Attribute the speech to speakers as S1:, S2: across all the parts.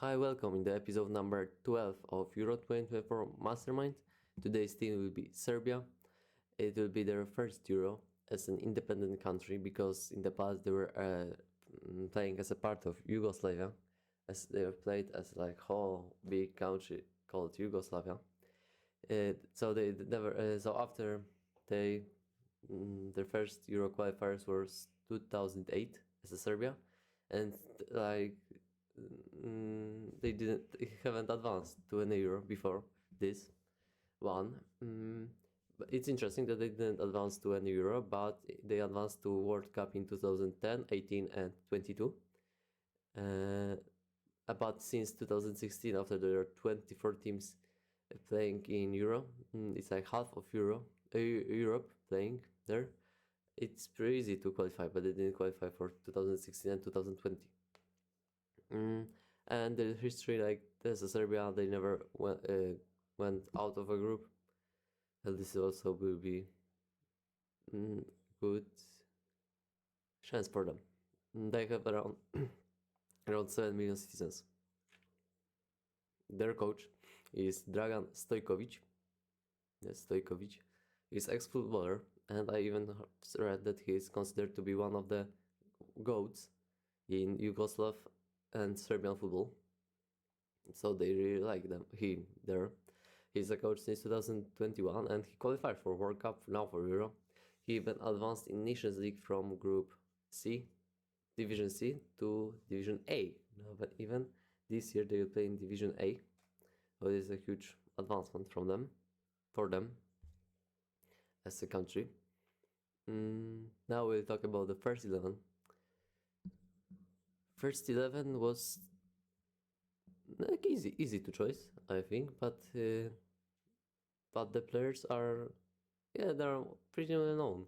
S1: Hi, welcome in the episode number 12 of EURO2024 MASTERMIND. Today's team will be Serbia. It will be their first Euro as an independent country because in the past they were playing as a part of Yugoslavia, as they have played as like whole big country called Yugoslavia. So they never. So after they their first Euro qualifiers was 2008 as a Serbia, and like they haven't advanced to an Euro before this one. But it's interesting that they didn't advance to an Euro, but they advanced to World Cup in 2010, 18, and 22. But since 2016, after there are 24 teams playing in Euro, it's like half of Europe playing there. It's pretty easy to qualify, but they didn't qualify for 2016 and 2020. And the history, like there's a Serbia, they never went out of a group. And this also will be good chance for them. They have around 7 million citizens. Their coach is Dragan Stojkovic. Yes, Stojkovic. He's ex-footballer, and I even read that he is considered to be one of the GOATs in Yugoslav and Serbian football. So they really like him there. He's a coach since 2021 and he qualified for World Cup, now for Euro. He even advanced in Nations League from Group C, Division C to Division A. No, but even this year they will play in Division A. So it is a huge advancement for them as a country. Now we'll talk about the first 11. First 11 was like easy to choose, I think, but the players are, they're pretty well known.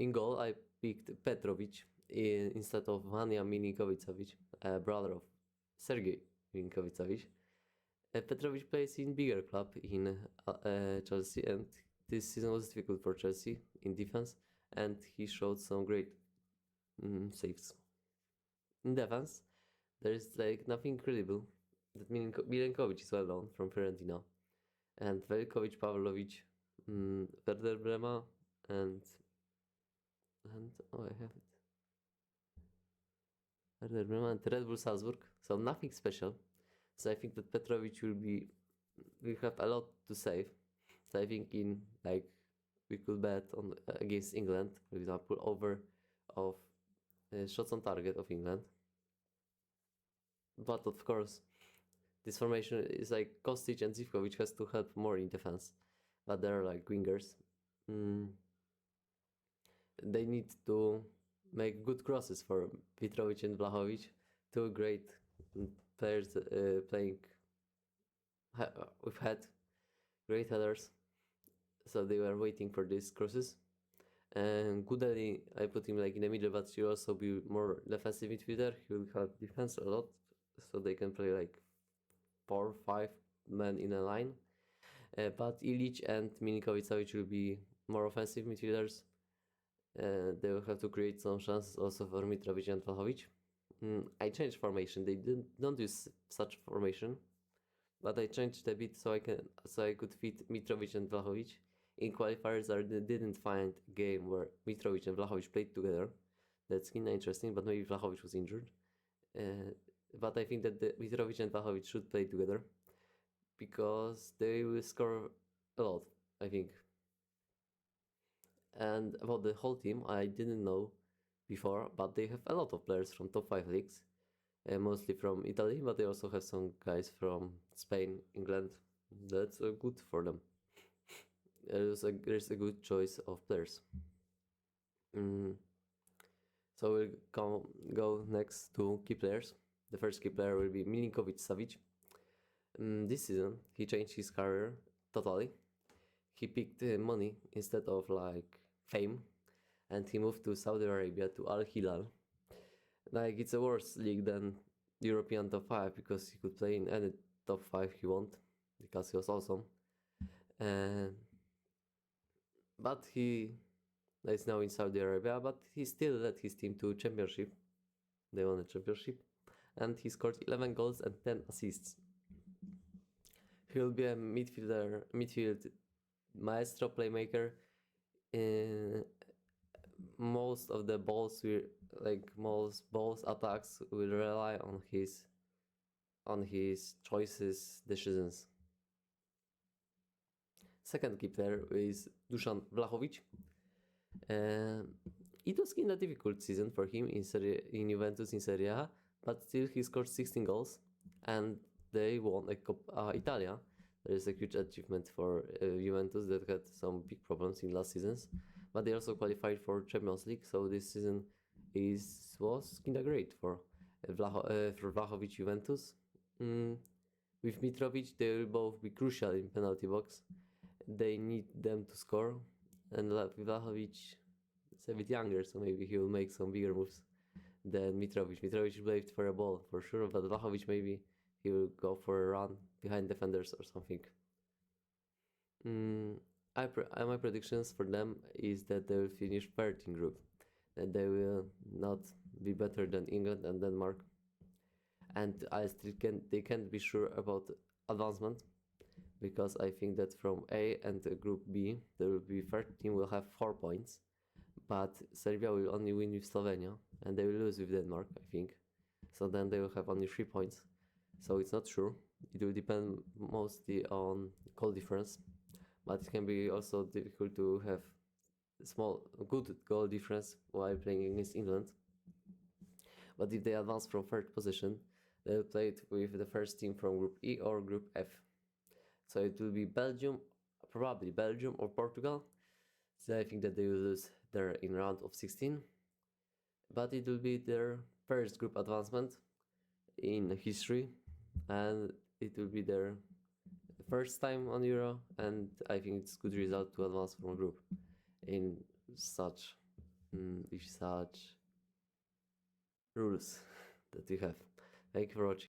S1: In goal, I picked Petrovic instead of Vanja Milinkovic-Savic, brother of Sergej Milinkovic-Savic. Petrovic plays in bigger club in Chelsea, and this season was difficult for Chelsea in defense, and he showed some great saves. In defense, there is like nothing incredible. That Milenkovic is well known from Fiorentina, and Veljkovic, Pavlovic, Werder Brema, and I have it. Werder Brema and Red Bull Salzburg. So nothing special. So I think that Petrovic will have a lot to save. So I think we could bet on against England, for example, over of shots on target of England. But of course, this formation is like Kostic and Zivkovic has to help more in defense, but they're like wingers. They need to make good crosses for Mitrovic and Vlahovic, two great players playing with head, great headers. So they were waiting for these crosses. And Gudeli, I put him like in the middle, but he'll also be more defensive midfielder. He will help defense a lot, so they can play like 4 or 5 men in a line. But Ilic and Milinkovic-Savic will be more offensive midfielders. They will have to create some chances also for Mitrovic and Vlahovic. I changed formation. They don't use such formation, but I changed a bit so I could fit Mitrovic and Vlahovic. In qualifiers, I didn't find a game where Mitrovic and Vlahovic played together. That's kind of interesting, but maybe Vlahovic was injured. But I think that Mitrovic and Vlahovic should play together because they will score a lot, I think. And about the whole team, I didn't know before, but they have a lot of players from top 5 leagues, mostly from Italy, but they also have some guys from Spain, England. That's good for them. There's a good choice of players. So we'll go next to key players. The first key player will be Milinkovic-Savic. This season, he changed his career totally. He picked money instead of like fame, and he moved to Saudi Arabia to Al Hilal. Like it's a worse league than European top 5 because he could play in any top 5 he want because he was awesome. But he is now in Saudi Arabia, but he still led his team to championship. They won the championship. and he scored 11 goals and 10 assists. He will be a midfield maestro playmaker. Most of the balls attacks will rely on his decisions. Second key player is Dusan Vlahovic. It was kind of difficult season for him in Juventus in Serie A, but still he scored 16 goals and they won a Coppa Italia. There is a huge achievement for Juventus that had some big problems in last seasons, but they also qualified for Champions League, so this season was kind of great for Vlahovic Juventus. With Mitrovic, they will both be crucial in penalty box. They need them to score, and Vlahovic is a bit younger, so maybe he will make some bigger moves than Mitrovic. Mitrovic played for a ball for sure, but Vlahovic maybe he will go for a run behind defenders or something. My predictions for them is that they will finish third in group, that they will not be better than England and Denmark, and they can't be sure about advancement, because I think that from A and Group B, there will be third team will have 4 points, but Serbia will only win with Slovenia, and they will lose with Denmark, I think. So then they will have only 3 points. So it's not sure. It will depend mostly on goal difference, but it can be also difficult to have good goal difference while playing against England. But if they advance from third position, they will play it with the first team from Group E or Group F. So it will be probably Belgium or Portugal. So I think that they will lose there in round of 16. But it will be their first group advancement in history, and it will be their first time on Euro, and I think it's a good result to advance from a group in such rules that we have. Thank you for watching.